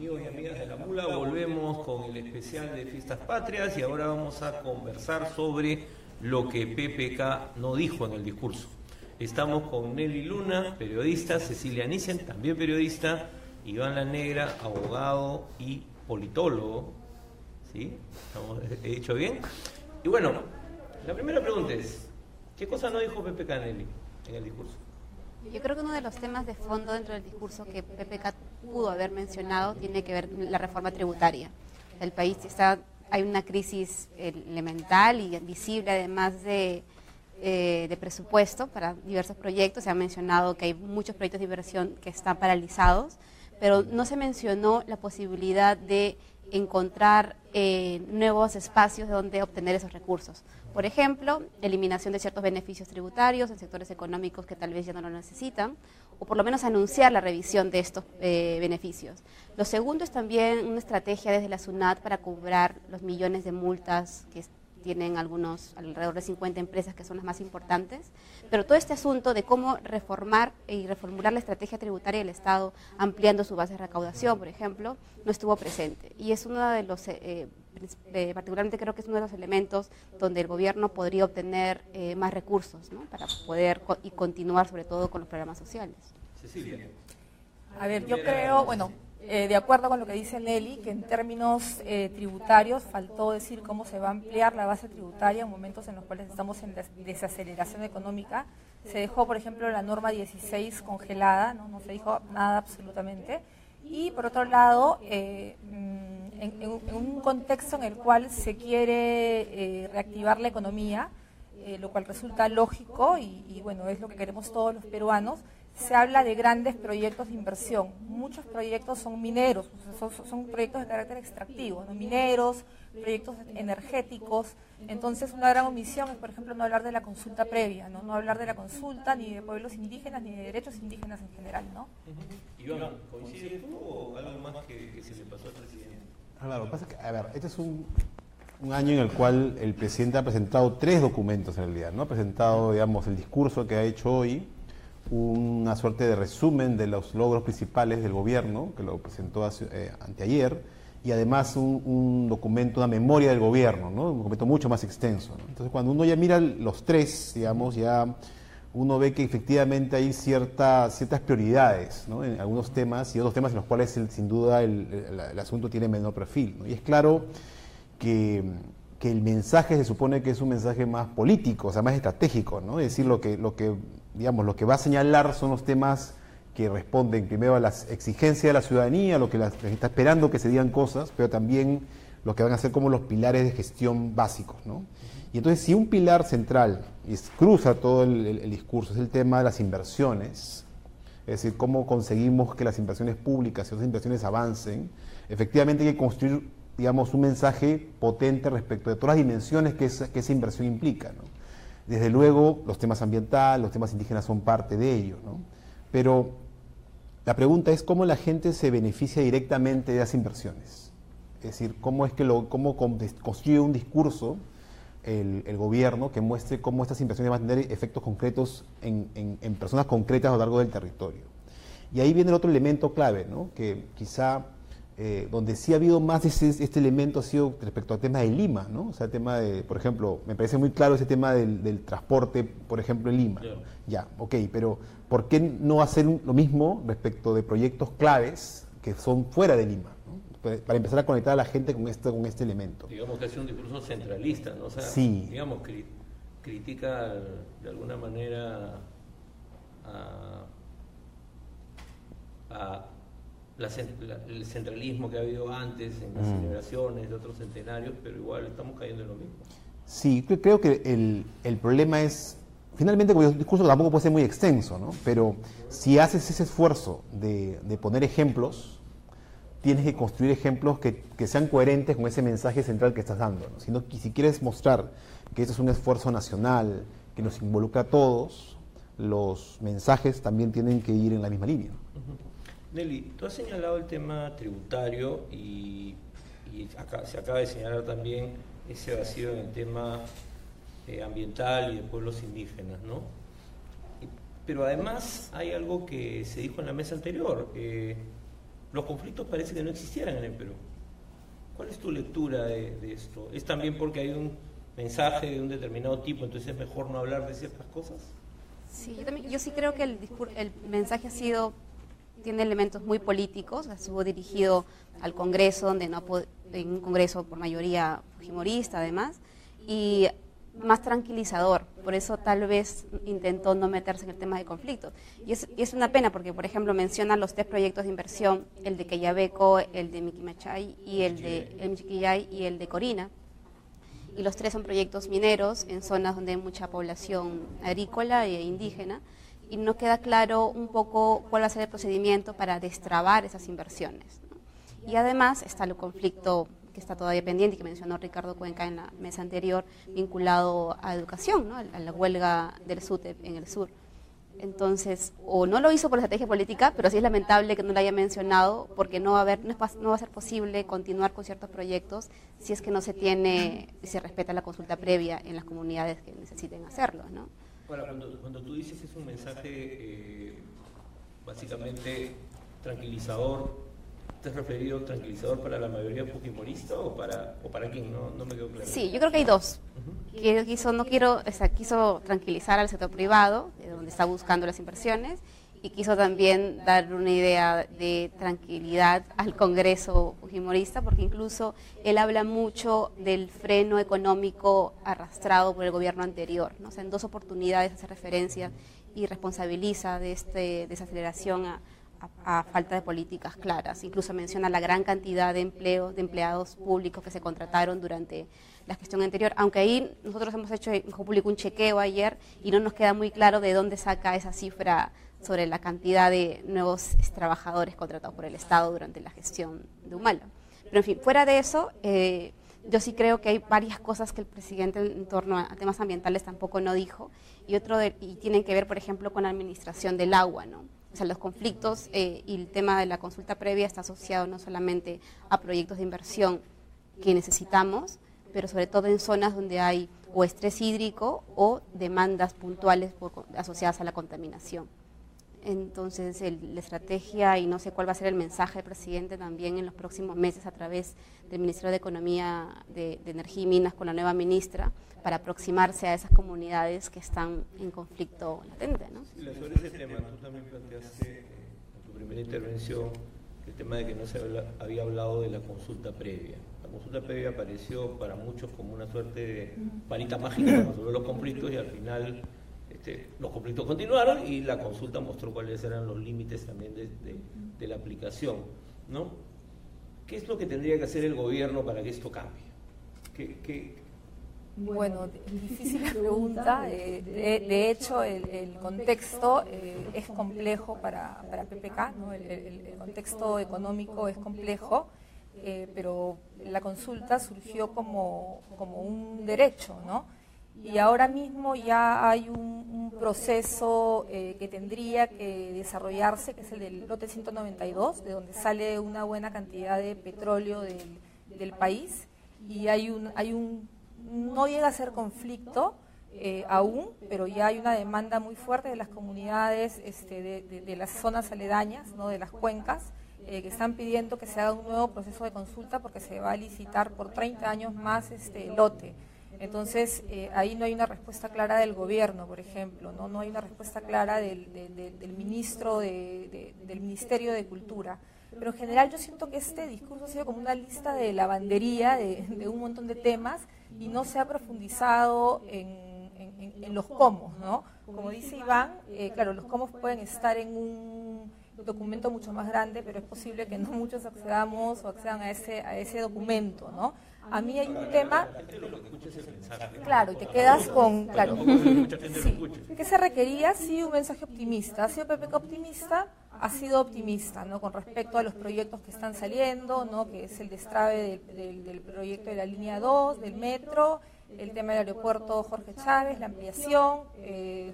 Amigos y amigas de la Mula, volvemos con el especial de Fiestas Patrias y ahora vamos a conversar sobre lo que PPK no dijo en el discurso. Estamos con Nelly Luna, periodista, Cecilia Nissen, también periodista, Iván La Negra, abogado y politólogo. ¿Sí? ¿He dicho bien? Y bueno, la primera pregunta es, ¿qué cosa no dijo PPK, Nelly, en el discurso? Yo creo que uno de los temas de fondo dentro del discurso que PPK pudo haber mencionado tiene que ver con la reforma tributaria. El país hay una crisis elemental y visible, además de presupuesto para diversos proyectos. Se ha mencionado que hay muchos proyectos de inversión que están paralizados, pero no se mencionó la posibilidad de encontrar nuevos espacios de donde obtener esos recursos. Por ejemplo, eliminación de ciertos beneficios tributarios en sectores económicos que tal vez ya no lo necesitan, o por lo menos anunciar la revisión de estos beneficios. Lo segundo es también una estrategia desde la SUNAT para cobrar los millones de multas que tienen alrededor de 50 empresas que son las más importantes, pero todo este asunto de cómo reformar y reformular la estrategia tributaria del Estado, ampliando su base de recaudación, por ejemplo, no estuvo presente. Y es uno de los, particularmente creo que es uno de los elementos donde el gobierno podría obtener más recursos, ¿no?, para poder y continuar sobre todo con los programas sociales. Cecilia. A ver, yo creo, de acuerdo con lo que dice Nelly, que en términos tributarios faltó decir cómo se va a ampliar la base tributaria en momentos en los cuales estamos en desaceleración económica. Se dejó, por ejemplo, la norma 16 congelada, no se dijo nada absolutamente. Y por otro lado, en un contexto en el cual se quiere reactivar la economía, lo cual resulta lógico y bueno, es lo que queremos todos los peruanos. Se habla de grandes proyectos de inversión. Muchos proyectos son mineros, son proyectos de carácter extractivo, ¿no? Mineros, proyectos energéticos. Entonces, una gran omisión es, por ejemplo, no hablar de la consulta previa, no hablar de la consulta ni de pueblos indígenas ni de derechos indígenas en general, ¿no? Iván, ¿coincides tú o algo más que se le pasó al presidente? Claro, lo que pasa es que, a ver, este es un año en el cual el presidente ha presentado 3 documentos en realidad, ¿no? Ha presentado, digamos, el discurso que ha hecho hoy, una suerte de resumen de los logros principales del gobierno, que lo presentó anteayer, y además un documento, una memoria del gobierno, ¿no? Un documento mucho más extenso, ¿no? Entonces, cuando uno ya mira los 3, digamos, ya uno ve que efectivamente hay ciertas prioridades, ¿no?, en algunos temas y otros temas en los cuales sin duda el asunto tiene menor perfil, ¿no? Y es claro que el mensaje se supone que es un mensaje más político, o sea, más estratégico, ¿no? Es decir, lo que va a señalar son los temas que responden primero a las exigencias de la ciudadanía, lo que está esperando que se digan cosas, pero también lo que van a ser como los pilares de gestión básicos, ¿no? Y entonces, si un pilar central cruza todo el discurso es el tema de las inversiones, es decir, cómo conseguimos que las inversiones públicas y otras inversiones avancen, efectivamente hay que construir, digamos, un mensaje potente respecto de todas las dimensiones que esa inversión implica, ¿no? Desde luego, los temas ambientales, los temas indígenas son parte de ello, ¿no? Pero la pregunta es cómo la gente se beneficia directamente de esas inversiones. Es decir, cómo construye un discurso el gobierno que muestre cómo estas inversiones van a tener efectos concretos en personas concretas a lo largo del territorio. Y ahí viene el otro elemento clave, ¿no?, que quizá donde sí ha habido más este elemento ha sido respecto al tema de Lima, ¿no? O sea, el tema de, por ejemplo, me parece muy claro ese tema del transporte, por ejemplo, en Lima. Claro. Ya, ok, pero ¿por qué no hacer lo mismo respecto de proyectos claves que son fuera de Lima, ¿no? Para empezar a conectar a la gente con este elemento. Digamos que hace un discurso centralista, ¿no? O sea, sí. Digamos, critica de alguna manera el centralismo que ha habido antes en las celebraciones de otros centenarios, pero igual estamos cayendo en lo mismo. Sí, creo que el problema es, finalmente, como el discurso tampoco puede ser muy extenso, ¿no? Pero si haces ese esfuerzo de poner ejemplos, tienes que construir ejemplos que sean coherentes con ese mensaje central que estás dando, ¿no? Si quieres mostrar que esto es un esfuerzo nacional, que nos involucra a todos, los mensajes también tienen que ir en la misma línea. Nelly, tú has señalado el tema tributario y se acaba de señalar también ese vacío en el tema ambiental y de pueblos indígenas, ¿no? Pero además hay algo que se dijo en la mesa anterior. los conflictos parece que no existieran en el Perú. ¿Cuál es tu lectura de esto? ¿Es también porque hay un mensaje de un determinado tipo, entonces es mejor no hablar de ciertas cosas? Sí, yo sí creo que el mensaje tiene elementos muy políticos, estuvo dirigido al Congreso, en un Congreso por mayoría fujimorista además, y más tranquilizador, por eso tal vez intentó no meterse en el tema de conflicto. Y es una pena porque, por ejemplo, menciona los 3 proyectos de inversión, el de Quellaveco, el de Miquimachay y el de Michiquillay y el de Corina. Y los 3 son proyectos mineros en zonas donde hay mucha población agrícola e indígena, y no queda claro un poco cuál va a ser el procedimiento para destrabar esas inversiones, ¿no? Y además está el conflicto que está todavía pendiente y que mencionó Ricardo Cuenca en la mesa anterior, vinculado a educación, ¿no? A la huelga del SUTEP en el sur. Entonces, o no lo hizo por estrategia política, pero sí es lamentable que no lo haya mencionado, porque no va a ser posible continuar con ciertos proyectos si es que no se tiene y se respeta la consulta previa en las comunidades que necesiten hacerlo, ¿no? Bueno, cuando tú dices que es un mensaje básicamente tranquilizador, ¿te has referido tranquilizador para la mayoría fujimorista o para quién? No me quedó claro. Sí, yo creo que hay dos. Quiso tranquilizar al sector privado, de donde está buscando las inversiones, y quiso también dar una idea de tranquilidad al Congreso fujimorista, porque incluso él habla mucho del freno económico arrastrado por el gobierno anterior, ¿no? O sea, en 2 oportunidades hace referencia y responsabiliza de desaceleración a falta de políticas claras. Incluso menciona la gran cantidad de empleados públicos que se contrataron durante la gestión anterior, aunque ahí nosotros hemos hecho en Ojo Público un chequeo ayer y no nos queda muy claro de dónde saca esa cifra sobre la cantidad de nuevos trabajadores contratados por el Estado durante la gestión de Humala. Pero en fin, fuera de eso, yo sí creo que hay varias cosas que el presidente en torno a temas ambientales tampoco no dijo, y tienen que ver, por ejemplo, con la administración del agua, ¿no? O sea, los conflictos y el tema de la consulta previa está asociado no solamente a proyectos de inversión que necesitamos, pero sobre todo en zonas donde hay o estrés hídrico o demandas puntuales asociadas a la contaminación. Entonces, la estrategia, y no sé cuál va a ser el mensaje del presidente también en los próximos meses a través del Ministerio de Economía, de Energía y Minas con la nueva ministra, para aproximarse a esas comunidades que están en conflicto latente, ¿no? Sí, sobre ese tema, tú también planteaste en tu primera intervención el tema de que no se había hablado de la consulta previa. La consulta previa apareció para muchos como una suerte de varita mágica para resolver los conflictos, y al final los conflictos continuaron y la consulta mostró cuáles eran los límites también de la aplicación, ¿no? ¿Qué es lo que tendría que hacer el gobierno para que esto cambie? Bueno, difícil la pregunta. De hecho, el contexto es complejo para PPK, ¿no? El contexto económico es complejo, pero la consulta surgió como un derecho, ¿no? Y ahora mismo ya hay un proceso que tendría que desarrollarse, que es el del lote 192, de donde sale una buena cantidad de petróleo del país, y no llega a ser conflicto aún, pero ya hay una demanda muy fuerte de las comunidades de las zonas aledañas, ¿no? De las cuencas, que están pidiendo que se haga un nuevo proceso de consulta porque se va a licitar por 30 años más el lote. Entonces, ahí no hay una respuesta clara del gobierno, por ejemplo, no hay una respuesta clara del ministro del Ministerio de Cultura. Pero en general yo siento que este discurso ha sido como una lista de lavandería de un montón de temas y no se ha profundizado en los cómo, ¿no? Como dice Iván, claro, los cómo pueden estar en un documento mucho más grande, pero es posible que no muchos accedamos o accedan a ese documento, ¿no? A mí hay un tema, claro, y te quedas con, claro, sí, ¿qué se requería? Sí, un mensaje optimista. ¿Ha sido PPK optimista? Ha sido optimista, ¿no? Con respecto a los proyectos que están saliendo, ¿no? Que es el destrabe del proyecto de la línea 2, del metro, el tema del aeropuerto Jorge Chávez, la ampliación,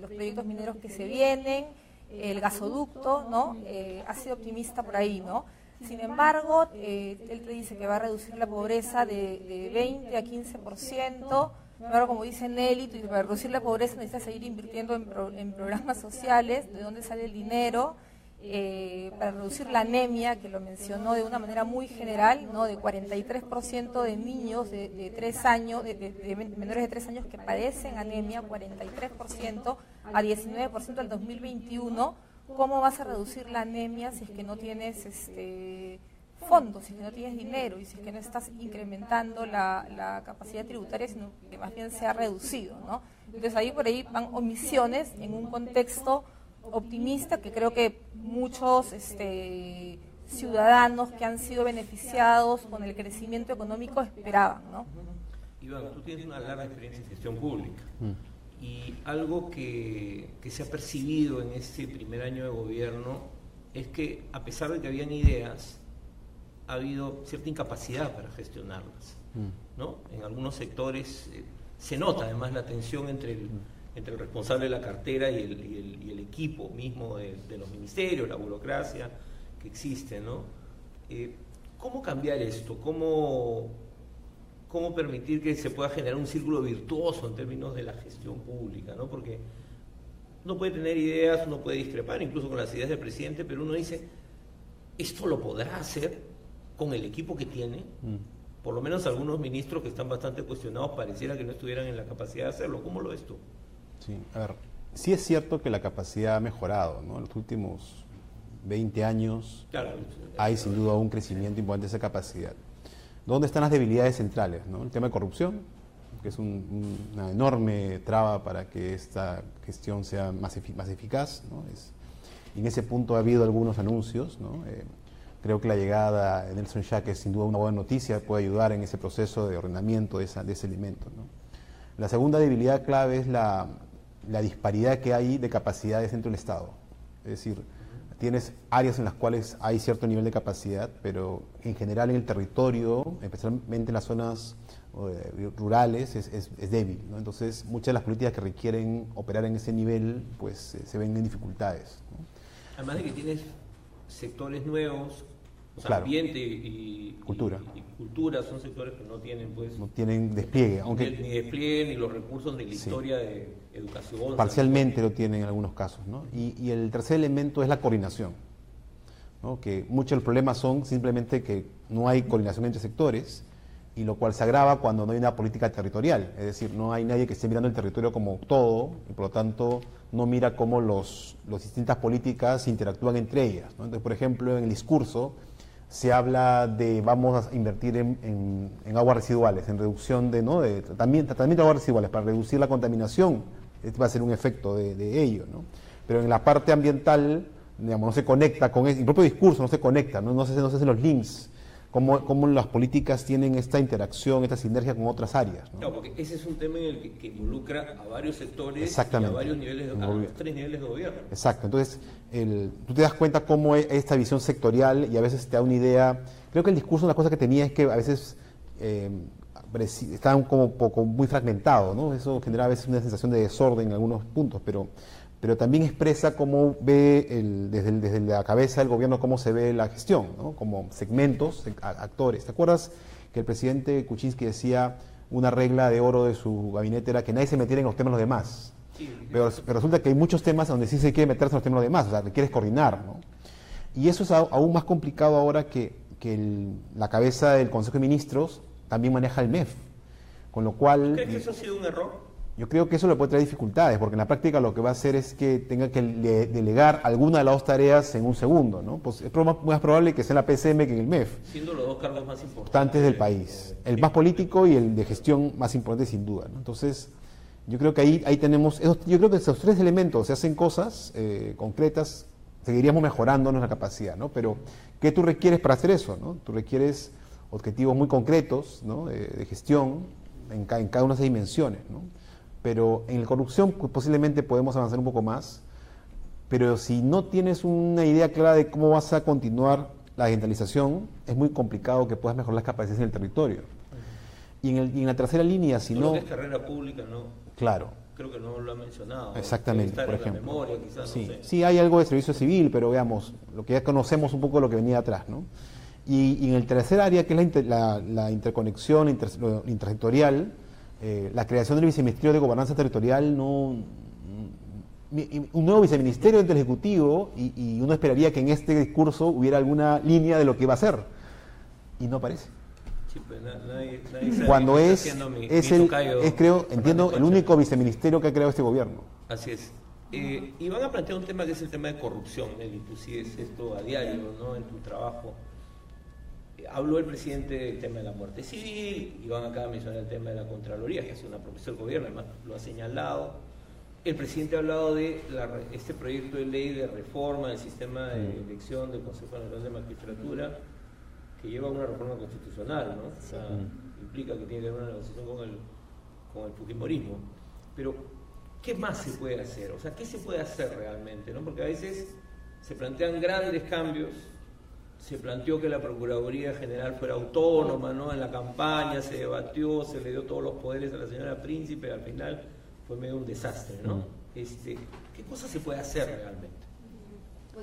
los proyectos mineros que se vienen, el gasoducto, ¿no? Ha sido optimista por ahí, ¿no? Sin embargo, él te dice que va a reducir la pobreza de 20 a 15%. Ahora, como dice Nelly, para reducir la pobreza necesitas seguir invirtiendo en programas sociales, de dónde sale el dinero. para reducir la anemia, que lo mencionó de una manera muy general, ¿no? De 43% de niños de 3 años, de menores de 3 años que padecen anemia, 43% a 19% al 2021. ¿Cómo vas a reducir la anemia si es que no tienes fondos, si es que no tienes dinero y si es que no estás incrementando la capacidad tributaria, sino que más bien se ha reducido, ¿no? Entonces ahí por ahí van omisiones en un contexto optimista que creo que muchos ciudadanos que han sido beneficiados con el crecimiento económico esperaban, ¿no? Iván, tú tienes una larga experiencia en gestión pública y algo que se ha percibido en este primer año de gobierno es que a pesar de que habían ideas, ha habido cierta incapacidad para gestionarlas, ¿no? En algunos sectores se nota además la tensión entre el responsable de la cartera y el equipo mismo de los ministerios, la burocracia que existe, ¿no? ¿Cómo cambiar esto? ¿Cómo permitir que se pueda generar un círculo virtuoso en términos de la gestión pública, ¿no? Porque uno puede tener ideas, uno puede discrepar incluso con las ideas del presidente, pero uno dice, ¿esto lo podrá hacer con el equipo que tiene? Por lo menos algunos ministros que están bastante cuestionados pareciera que no estuvieran en la capacidad de hacerlo. ¿Cómo lo ves tú? Sí, a ver, sí es cierto que la capacidad ha mejorado, ¿no? En los últimos 20 años hay sin duda un crecimiento importante de esa capacidad. ¿Dónde están las debilidades centrales, ¿no? El tema de corrupción, que es una enorme traba para que esta gestión sea más eficaz, ¿no? Y en ese punto ha habido algunos anuncios, ¿no? Creo que la llegada de Nelson Yaque es sin duda una buena noticia, puede ayudar en ese proceso de ordenamiento de ese elemento, ¿no? La segunda debilidad clave es la disparidad que hay de capacidades dentro del Estado. Es decir, tienes áreas en las cuales hay cierto nivel de capacidad, pero en general en el territorio, especialmente en las zonas rurales, es débil, ¿no? Entonces, muchas de las políticas que requieren operar en ese nivel, pues se ven en dificultades, ¿no? Además de que tienes sectores nuevos, o sea, claro, ambiente y cultura son sectores que no tienen, pues, no tienen despliegue, aunque ni despliegue ni los recursos de la historia de educación. Parcialmente lo tienen en algunos casos, ¿no? Y el tercer elemento es la coordinación, ¿no? Que muchos de los problemas son simplemente que no hay coordinación entre sectores, y lo cual se agrava cuando no hay una política territorial, es decir, no hay nadie que esté mirando el territorio como todo, y por lo tanto no mira cómo las distintas políticas interactúan entre ellas, ¿no? Entonces, por ejemplo, en el discurso se habla de vamos a invertir en aguas residuales, en reducción de tratamiento de aguas residuales para reducir la contaminación. Este va a ser un efecto de ello, ¿no? Pero en la parte ambiental, digamos, no se conecta con el propio discurso, no se conecta, no se hacen los links, cómo las políticas tienen esta interacción, esta sinergia con otras áreas, ¿no? Claro, porque ese es un tema en el que involucra a varios sectores y a varios niveles, a los 3 niveles de gobierno. Exacto, entonces tú te das cuenta cómo es esta visión sectorial y a veces te da una idea. Creo que el discurso, una cosa que tenía es que a veces está como poco muy fragmentado, ¿no? Eso genera a veces una sensación de desorden en algunos puntos, pero también expresa cómo ve desde la cabeza del gobierno cómo se ve la gestión, ¿no? Como segmentos, actores. ¿Te acuerdas que el presidente Kuczynski decía una regla de oro de su gabinete era que nadie se metiera en los temas de los demás? Sí. Pero resulta que hay muchos temas donde sí se quiere meterse en los temas de los demás, o sea, requieres coordinar, ¿no? Y eso es aún más complicado ahora que la cabeza del Consejo de Ministros también maneja el MEF, con lo cual... ¿Crees que eso ha sido un error? Yo creo que eso le puede traer dificultades, porque en la práctica lo que va a hacer es que tenga que delegar alguna de las dos tareas en un segundo, ¿no? Pues es más probable que sea en la PCM que en el MEF. Siendo los dos cargos más importantes del país. El más político y el de gestión más importante sin duda, ¿no? Entonces, yo creo que ahí tenemos... yo creo que esos 3 elementos, se hacen cosas concretas, seguiríamos mejorando nuestra capacidad, ¿no? Pero, ¿qué tú requieres para hacer eso, no? Tú requieres objetivos muy concretos, ¿no? De gestión en cada una de esas dimensiones, ¿no? Pero en la corrupción posiblemente podemos avanzar un poco más, pero si no tienes una idea clara de cómo vas a continuar la digitalización, es muy complicado que puedas mejorar las capacidades en el territorio. Y en la tercera línea, si no... Lo que es carrera pública, ¿no? Claro. Creo que no lo ha mencionado. Exactamente, por ejemplo. Memoria, quizás, sí, no sé. Sí, hay algo de servicio civil, pero veamos, lo que ya conocemos un poco de lo que venía atrás, ¿no? Y en el tercer área, que es la interconexión intersectorial, la creación del Viceministerio de Gobernanza Territorial no un nuevo viceministerio dentro del Ejecutivo y uno esperaría que en este discurso hubiera alguna línea de lo que va a hacer. Y no aparece. Sí, pues nadie sabe. Cuando creo, entiendo, el único viceministerio que ha creado este gobierno. Así es. Y van a plantear un tema que es el tema de corrupción, Nelly, tú sigues esto a diario, ¿no?, en tu trabajo. Habló el presidente del tema de la muerte civil, y van acá a mencionar el tema de la Contraloría, que es una propuesta del gobierno, además lo ha señalado. El presidente ha hablado de este proyecto de ley de reforma del sistema de elección del Consejo Nacional de Magistratura, que lleva a una reforma constitucional, ¿no? O sea, implica que tiene que haber una negociación con el fujimorismo. Pero, ¿qué más se puede hacer? O sea, ¿qué se puede hacer realmente, ¿no? Porque a veces se plantean grandes cambios. Se planteó que la Procuraduría General fuera autónoma, ¿no? En la campaña se debatió, se le dio todos los poderes a la señora Príncipe, al final fue medio un desastre, ¿no? ¿Qué cosas se puede hacer realmente?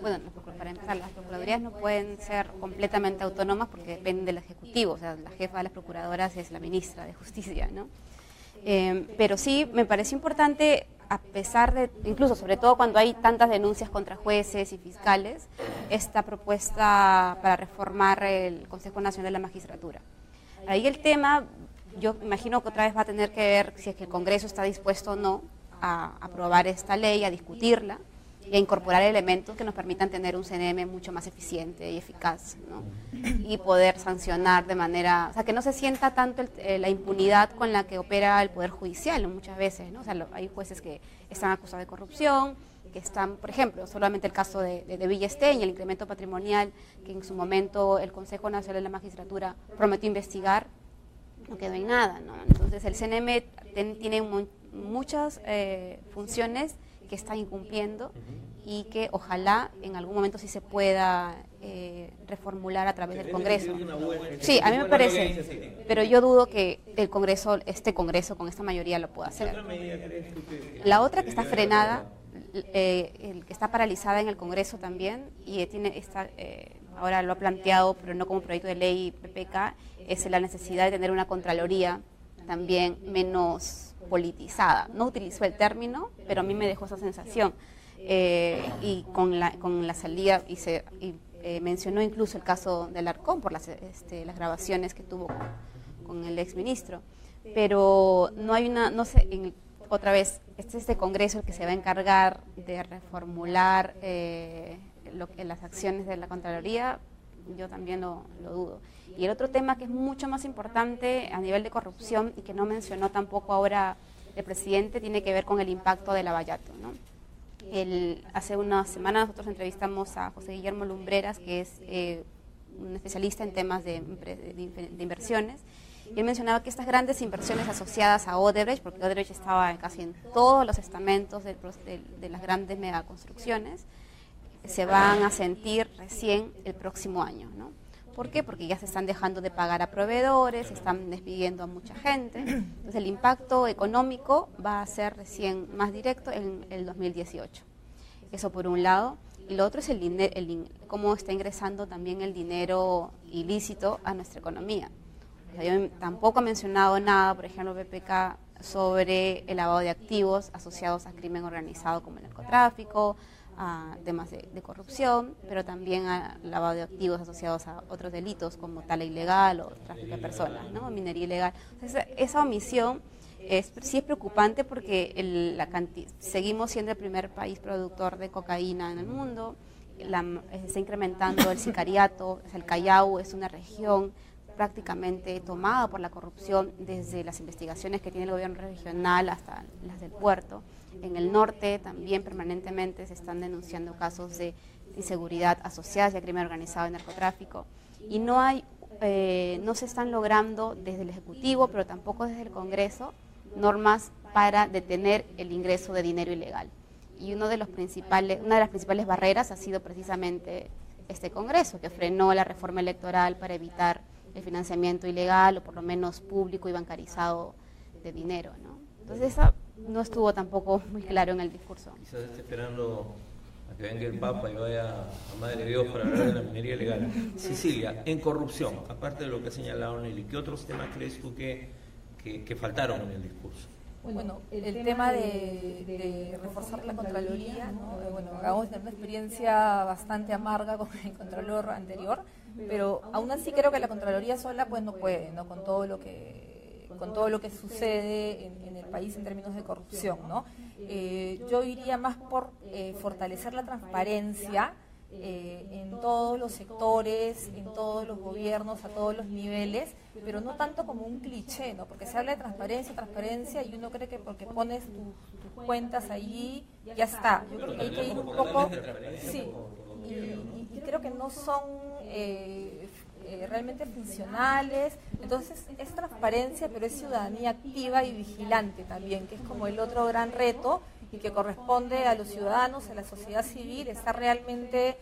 Bueno, para empezar, las procuradurías no pueden ser completamente autónomas porque dependen del Ejecutivo, o sea, la jefa de las procuradoras es la ministra de Justicia, ¿no? Pero sí me pareció importante, a pesar de, incluso sobre todo cuando hay tantas denuncias contra jueces y fiscales, esta propuesta para reformar el Consejo Nacional de la Magistratura. Ahí el tema, yo imagino que otra vez va a tener que ver si es que el Congreso está dispuesto o no a aprobar esta ley, a discutirla y a incorporar elementos que nos permitan tener un CNM mucho más eficiente y eficaz, ¿no? Y poder sancionar de manera, o sea, que no se sienta tanto la impunidad con la que opera el Poder Judicial, ¿no?, muchas veces, ¿no? O sea, hay jueces que están acusados de corrupción, que están, por ejemplo, solamente el caso de Villestein y el incremento patrimonial, que en su momento el Consejo Nacional de la Magistratura prometió investigar, no quedó en nada, ¿no? Entonces el CNM tiene muchas funciones que está incumpliendo y que ojalá en algún momento sí se pueda reformular a través del Congreso. Sí, a mí me parece, pero yo dudo que este Congreso con esta mayoría lo pueda hacer. La otra que está frenada, el que está paralizada en el Congreso también, y ahora lo ha planteado, pero no como proyecto de ley PPK, es la necesidad de tener una Contraloría también menos politizada. No utilizó el término, pero a mí me dejó esa sensación. Y con la salida, mencionó incluso el caso del Arcón por las grabaciones que tuvo con el exministro. Pero no hay no sé, otra vez, este Congreso el que se va a encargar de reformular las acciones de la Contraloría, yo también lo dudo. Y el otro tema que es mucho más importante a nivel de corrupción y que no mencionó tampoco ahora el presidente tiene que ver con el impacto de Lavallato, ¿no? Hace unas semanas nosotros entrevistamos a José Guillermo Lumbreras, que es un especialista en temas de inversiones, y él mencionaba que estas grandes inversiones asociadas a Odebrecht, porque Odebrecht estaba casi en todos los estamentos de las grandes megaconstrucciones, se van a sentir recién el próximo año, ¿no? ¿Por qué? Porque ya se están dejando de pagar a proveedores, se están despidiendo a mucha gente. Entonces el impacto económico va a ser recién más directo en el 2018. Eso por un lado. Y lo otro es cómo está ingresando también el dinero ilícito a nuestra economía. O sea, yo tampoco he mencionado nada, por ejemplo, PPK, sobre el lavado de activos asociados a crimen organizado como el narcotráfico, a temas de corrupción, pero también a lavado de activos asociados a otros delitos como tala ilegal o tráfico de personas, ¿no? Minería ilegal. Entonces, esa omisión sí es preocupante porque seguimos siendo el primer país productor de cocaína en el mundo, se está incrementando el sicariato, el Callao es una región prácticamente tomada por la corrupción desde las investigaciones que tiene el gobierno regional hasta las del puerto. En el norte también permanentemente se están denunciando casos de inseguridad asociadas a crimen organizado y narcotráfico. Y no se están logrando desde el Ejecutivo, pero tampoco desde el Congreso, normas para detener el ingreso de dinero ilegal. Y una de las principales barreras ha sido precisamente este Congreso, que frenó la reforma electoral para evitar el financiamiento ilegal o por lo menos público y bancarizado de dinero, ¿no? Entonces eso no estuvo tampoco muy claro en el discurso. Quizás esté esperando a que venga el Papa y vaya a Madre de Dios para hablar de la minería ilegal. Cecilia, en corrupción, aparte de lo que ha señalado Nelly, ¿qué otros temas crees tú que faltaron en el discurso? Bueno, el tema de reforzar la Contraloría, ¿no? Bueno, acabamos de tener una experiencia bastante amarga con el Contralor anterior, pero aún así creo que la Contraloría sola pues no puede, ¿no? Con todo lo que sucede en el país en términos de corrupción, ¿no? Yo iría más por fortalecer la transparencia en todos los sectores, en todos los gobiernos, a todos los niveles, pero no tanto como un cliché, ¿no? Porque se habla de transparencia y uno cree que porque pones tus cuentas allí ya está. Yo creo que hay que ir un poco, sí, y creo que no son realmente funcionales. Entonces es transparencia, pero es ciudadanía activa y vigilante también, que es como el otro gran reto y que corresponde a los ciudadanos, a la sociedad civil, estar realmente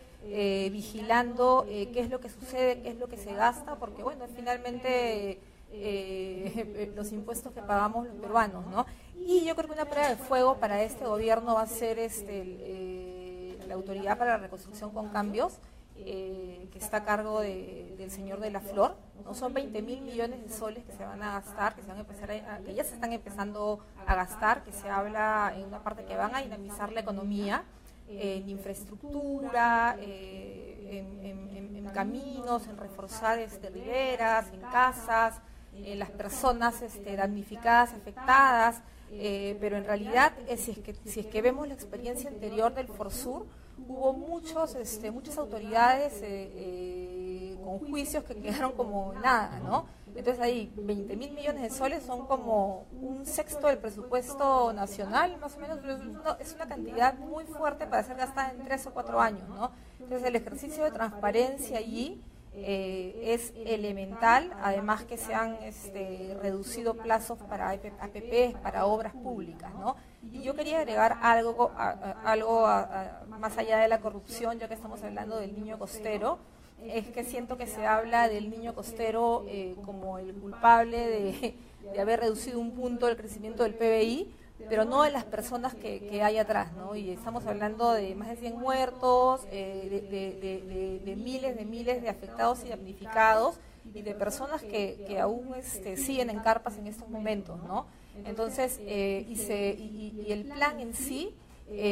vigilando qué es lo que sucede, qué es lo que se gasta, porque bueno, finalmente los impuestos que pagamos los peruanos, ¿no? Y yo creo que una prueba de fuego para este gobierno va a ser la Autoridad para la Reconstrucción con Cambios, que está a cargo del señor de la Flor, ¿no? Son 20.000 millones de soles que se van a gastar, que ya se están empezando a gastar, que se habla en una parte que van a dinamizar la economía, en infraestructura, en caminos, en reforzar riberas, en casas, en las personas damnificadas, afectadas, pero en realidad si es que vemos la experiencia anterior del Forsur, hubo muchas autoridades con juicios que quedaron como nada, ¿no? Entonces ahí 20.000 millones de soles son como un sexto del presupuesto nacional, más o menos, pero es una cantidad muy fuerte para ser gastada en 3 o 4 años, ¿no? Entonces el ejercicio de transparencia allí es elemental, además que se han reducido plazos para APPs, para obras públicas, ¿no? Y yo quería agregar algo más allá de la corrupción, ya que estamos hablando del niño costero, es que siento que se habla del niño costero como el culpable de haber reducido un punto el crecimiento del PBI, pero no de las personas que hay atrás, ¿no? Y estamos hablando de más de 100 muertos, de miles de afectados y damnificados, y de personas que aún siguen en carpas en estos momentos, ¿no? Entonces, y el plan en sí,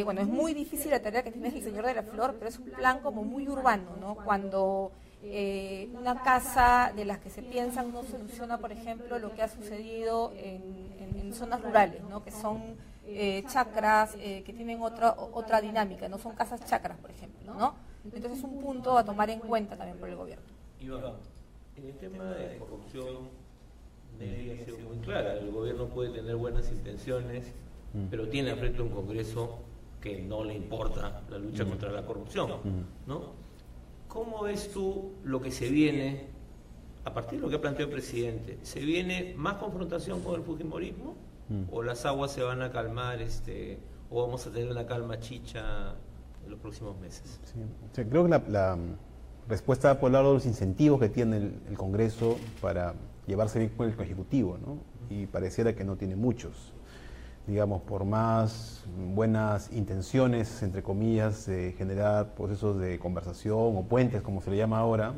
bueno, es muy difícil la tarea que tiene el señor de la Flor, pero es un plan como muy urbano, ¿no? Cuando una casa de las que se piensan no soluciona, por ejemplo, lo que ha sucedido en zonas rurales, ¿no? Que son chacras, que tienen otra dinámica, no son casas chacras, por ejemplo, ¿no? Entonces es un punto a tomar en cuenta también por el gobierno. Iván, en el tema de corrupción, Nelly ha sido muy clara. El gobierno puede tener buenas intenciones, pero tiene al frente un Congreso que no le importa la lucha contra la corrupción, ¿no? ¿Cómo ves tú lo que se viene a partir de lo que ha planteado el presidente? ¿Se viene más confrontación con el fujimorismo o las aguas se van a calmar o vamos a tener una calma chicha en los próximos meses? Sí. O sea, creo que la respuesta va por el lado de los incentivos que tiene el Congreso para llevarse bien con el Ejecutivo, ¿no? Y pareciera que no tiene muchos. Digamos, por más buenas intenciones, entre comillas, de generar procesos de conversación o puentes, como se le llama ahora,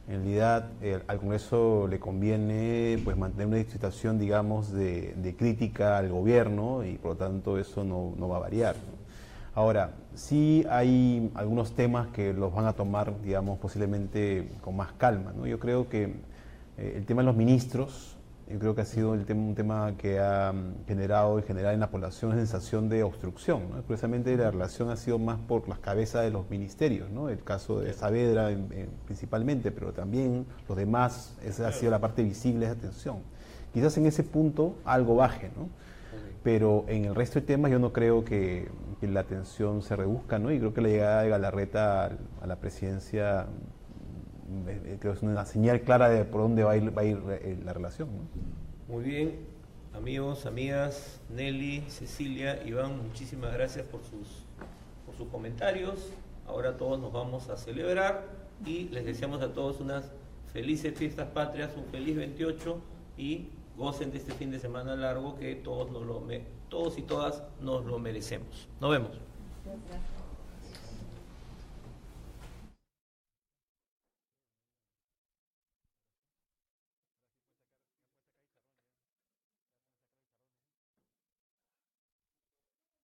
en realidad al Congreso le conviene pues mantener una situación, digamos, de crítica al gobierno y por lo tanto eso no va a variar, ¿no? Ahora, sí hay algunos temas que los van a tomar, digamos, posiblemente con más calma, ¿no? Yo creo que el tema de los ministros, yo creo que ha sido un tema que ha generado y generado en la población una sensación de obstrucción, ¿no? Precisamente la relación ha sido más por las cabezas de los ministerios, ¿no? El caso de Saavedra principalmente, pero también los demás, esa ha sido la parte visible de esa tensión. Quizás en ese punto algo baje, ¿no? Pero en el resto de temas yo no creo que la tensión se reduzca, ¿no? Y creo que la llegada de Galarreta a la presidencia creo que es una señal clara de por dónde va a ir la relación, ¿no? Muy bien, amigos, amigas, Nelly, Cecilia, Iván, muchísimas gracias por sus comentarios. Ahora todos nos vamos a celebrar y les deseamos a todos unas felices fiestas patrias, un feliz 28 y gocen de este fin de semana largo que todos y todas nos lo merecemos. Nos vemos. Gracias.